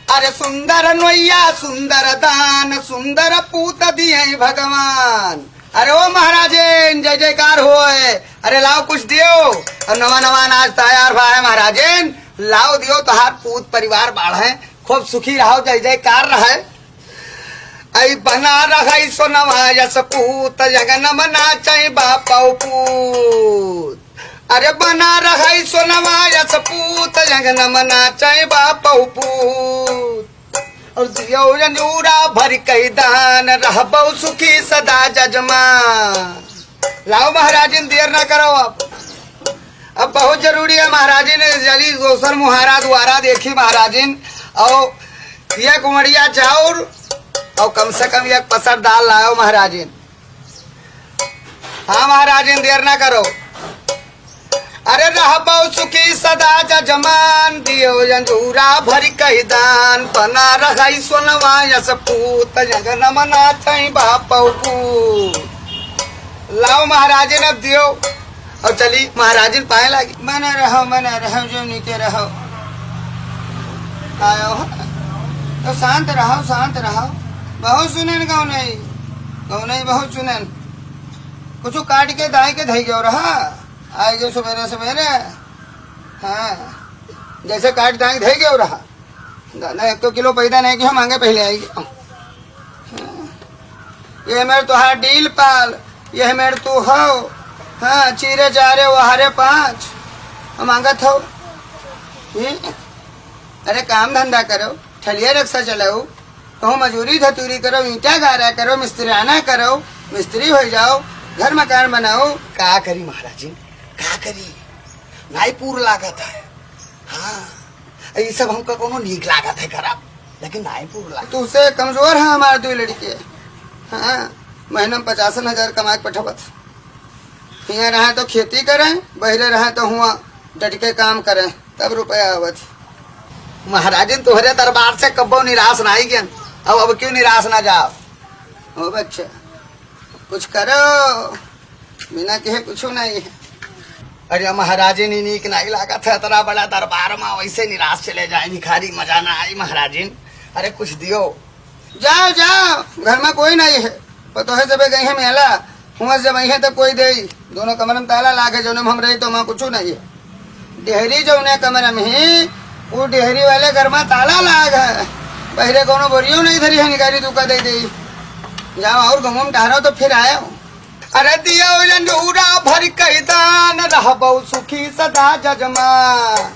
अरे सुंदर नोइया सुंदर दान सुंदर पूत दिए भगवान। अरे ओ महाराजेन जय जयकार होए। अरे लाओ कुछ दियो और नवा नवा अनाज तैयार भा है महाराजेन, लाओ दियो तोहार पूत परिवार बाढ़े खूब सुखी रहो जय जयकार रहे। आई बना रही सोनवा यस पूत जगन मना चाहे बापा पूत। अरे बना रही सोनवा यस पूत जगन मना चाहे बापा पूत। और दियो जंजूरा भर कई दान रहबो सुखी सदा जजमान। लाओ महाराजिन देर ना करो अब बहुत जरूरी है महाराजिन। जली गोसर मुहारा द्वारा देखी महाराजिन और ये कुमड़िया चाउर और कम से कम एक पसर दाल लाओ महाराजिन। हाँ महाराजिन देर ना करो। अरे रहबो सुखी सदा जजमान दियो जंजूरा भरी कही दान बना रही सोनवा यस पूत जगन मना चाहे बापा पूत। लाओ महाराजिन अब दियो और चली महाराजिन पाए लगी। मना रहो जो नीचे रहो। आयो तो शांत रहो बहुत सुनन गौ नहीं बहुत सुनन। कुछ काट के दाई के धई गयो रहा आएगे सवेरे सवेरे। हाँ जैसे काट दाई धई गयो रहा दाना 1 किलो पैदा नहीं कि हम मांगे पहले आएगी। हाँ। ये मेरे तुहार डील पाल ये मेरे तू हो। हाँ चीरे चारे वहारे 5 मांगत हो। अरे काम धंधा करो ठलिया रक्षा चलाओ कहूँ मजूरी धतूरी करो ईंटा गारा करो मिस्त्रियाना करो मिस्त्री हो जाओ घर मकान बनाओ। का करी महाराजी का करी नाई पूर लागत है। हाँ ये सब हमको कोनो नीक लागत है खराब लेकिन नाई पूर लागत। तू से कमजोर है हमारे 2 लड़के। हाँ महीना में 50,000 कमा के पठवत। यहाँ रहे तो खेती करें बहरे रहे तो हुआ डट के काम करें तब रुपया आवत। महाराजिन तुहरे दरबार से कब्बो निराश ना आई गया अब क्यों निराश ना जाओ। ओ बच्चा कुछ करो बिना कहे कुछ नहीं है। अरे महाराजिन ही नीक नहीं लागत है इतना बड़ा दरबार में वैसे निराश चले जाए भिखारी मजा ना आई महाराजिन। अरे कुछ दियो। जाओ घर में कोई नहीं है पतो है जब गई है मेला हुआ जब आई है तो कोई दे। दोनों कमरे में ताला लागे जो हम रही तो वहाँ कुछ नहीं है। डेहरी जो उन्हें कमरे में ही वो डेहरी वाले घर में ताला लाग है पहले कोनो बोरियो नहीं धरी है निकारी दुका दे दी। जाओ और घूम टहरो तो फिर आयो। अरे दियो जंजूरा भर कई दान रहबो सुखी सदा जजमान।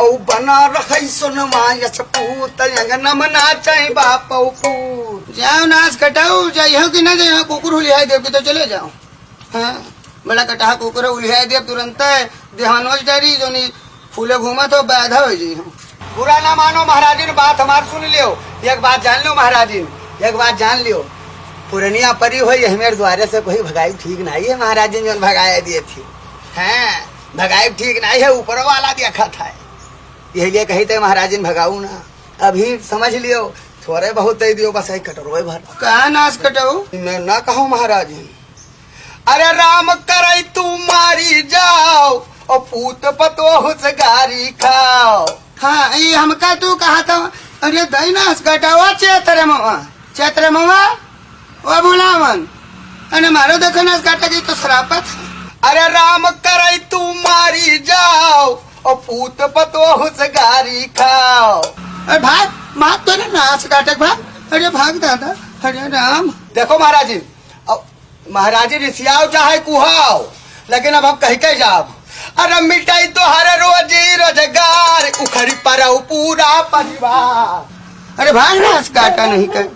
औ बना रही सोनवा यस पूत जगन मना चाहे बापा पूत। जाओ नाच कटाओ जाइयो कि ना जाइयो कुकुर उलिहाई देव की तो चले जाओ। हाँ बड़ा कटा कुकुर उलिहाई देव तुरंत देहानोज डरी जो नहीं फूले घूमा तो बाधा हो जी। बुरा ना मानो महाराजिन बात हमार सुन लियो। एक बात जान लो महाराजिन एक बात जान लियो पुरनिया परी हुई हमेरे द्वारे से कोई भगाई ठीक नहीं है महाराजिन जो भगाए दिए थी। हाँ भगाई ठीक नहीं है ऊपर वाला देखा था यही लिए कही थे महाराजिन भगाऊ ना। अभी समझ लियो थोड़े बहुत दे दियो बस यही कटरो भर। कहा नाश कटाऊ मैं ना कहूँ महाराजिन। अरे राम करे तू मारी जाओ और पूत पतो से गारी खाओ। हाँ ये हमका तू कहा था। अरे दही नाश कटाओ चैत्र मामा ओ भुलावन अरे मारो देखो नाश काटा की तो शरापत। अरे राम करे तू मारी जाओ और पूत पतो से गारी खाओ। अरे भाग तो नाश काटे भाग। अरे भाग दादा अरे राम। देखो महाराजी महाराजी रिसियाओ चाहे कुहाओ लेकिन अब हम कह के जाओ। अरे मिटाई तो हर रोजी रोजगार उखड़ी पर पूरा परिवार। अरे भाग नाश काटा नहीं कर।